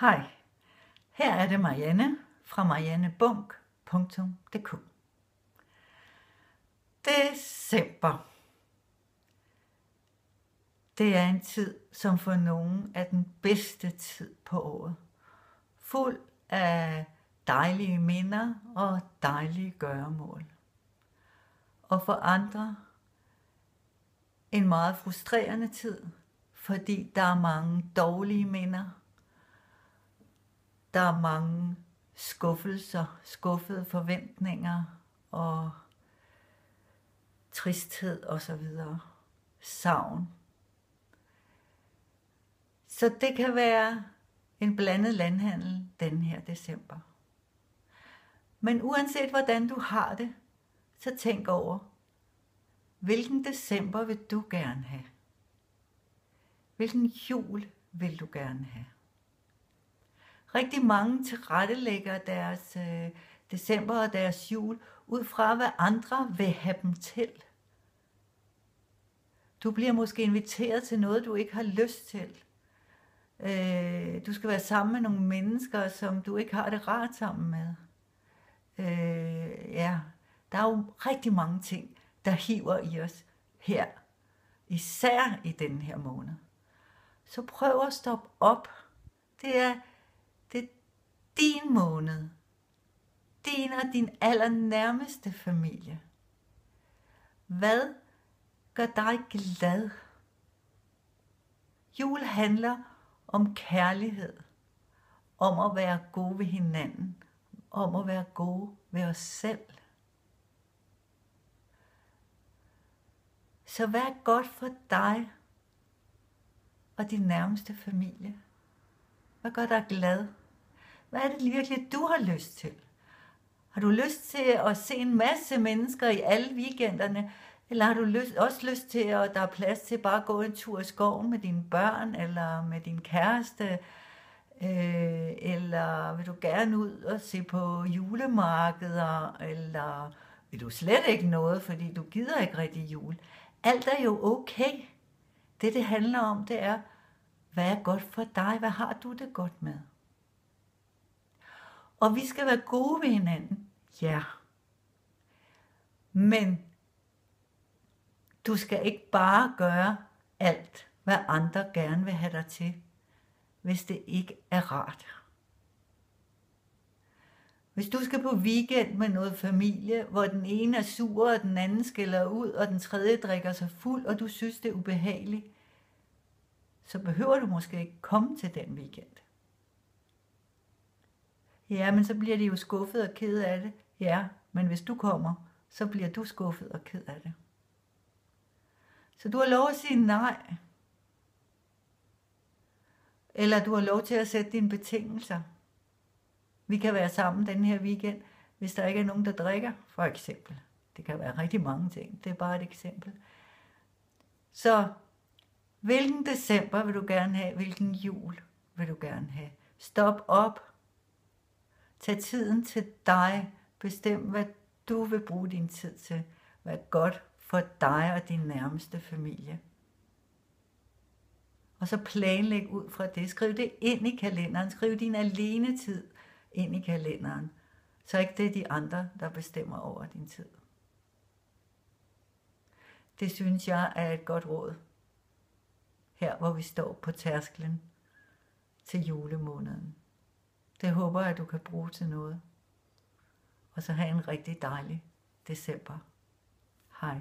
Hej, her er det Marianne fra mariannebunk.dk. December. Det er en tid, som for nogen er den bedste tid på året. Fuld af dejlige minder og dejlige gøremål. Og for andre en meget frustrerende tid, fordi der er mange dårlige minder. Der er mange skuffelser, skuffede forventninger og tristhed osv. Savn. Så det kan være en blandet landhandel den her december. Men uanset hvordan du har det, så tænk over, hvilken december vil du gerne have? Hvilken jul vil du gerne have? Rigtig mange tilrettelægger deres december og deres jul ud fra, hvad andre vil have dem til. Du bliver måske inviteret til noget, du ikke har lyst til. Du skal være sammen med nogle mennesker, som du ikke har det rart sammen med. Der er jo rigtig mange ting, der hiver i os her. Især i den her måned. Så prøv at stoppe op. Det er din måned. Din og din allernærmeste familie. Hvad gør dig glad? Jul handler om kærlighed. Om at være gode ved hinanden. Om at være gode ved os selv. Så hvad er godt for dig og din nærmeste familie? Hvad gør dig glad? Hvad er det virkelig, du har lyst til? Har du lyst til at se en masse mennesker i alle weekenderne? Eller har du også lyst til, at der er plads til bare at gå en tur i skoven med dine børn, eller med din kæreste? Eller vil du gerne ud og se på julemarkeder? Eller vil du slet ikke noget, fordi du gider ikke rigtig jul? Alt er jo okay. Det handler om, det er, hvad er godt for dig? Hvad har du det godt med? Og vi skal være gode ved hinanden. Ja. Men du skal ikke bare gøre alt, hvad andre gerne vil have dig til, hvis det ikke er rart. Hvis du skal på weekend med noget familie, hvor den ene er sur, og den anden skælder ud, og den tredje drikker sig fuld, og du synes, det er ubehageligt, så behøver du måske ikke komme til den weekend. Ja, men så bliver de jo skuffet og ked af det. Ja, men hvis du kommer, så bliver du skuffet og ked af det. Så du har lov at sige nej. Eller du har lov til at sætte dine betingelser. Vi kan være sammen den her weekend, hvis der ikke er nogen, der drikker, for eksempel. Det kan være rigtig mange ting. Det er bare et eksempel. Så hvilken december vil du gerne have? Hvilken jul vil du gerne have? Stop op. Tag tiden til dig. Bestem, hvad du vil bruge din tid til. Hvad er godt for dig og din nærmeste familie. Og så planlæg ud fra det. Skriv det ind i kalenderen. Skriv din alenetid ind i kalenderen. Så ikke det er de andre, der bestemmer over din tid. Det synes jeg er et godt råd. Her hvor vi står på tærsklen til julemåneden. Det håber jeg, at du kan bruge til noget. Og så have en rigtig dejlig december. Hej.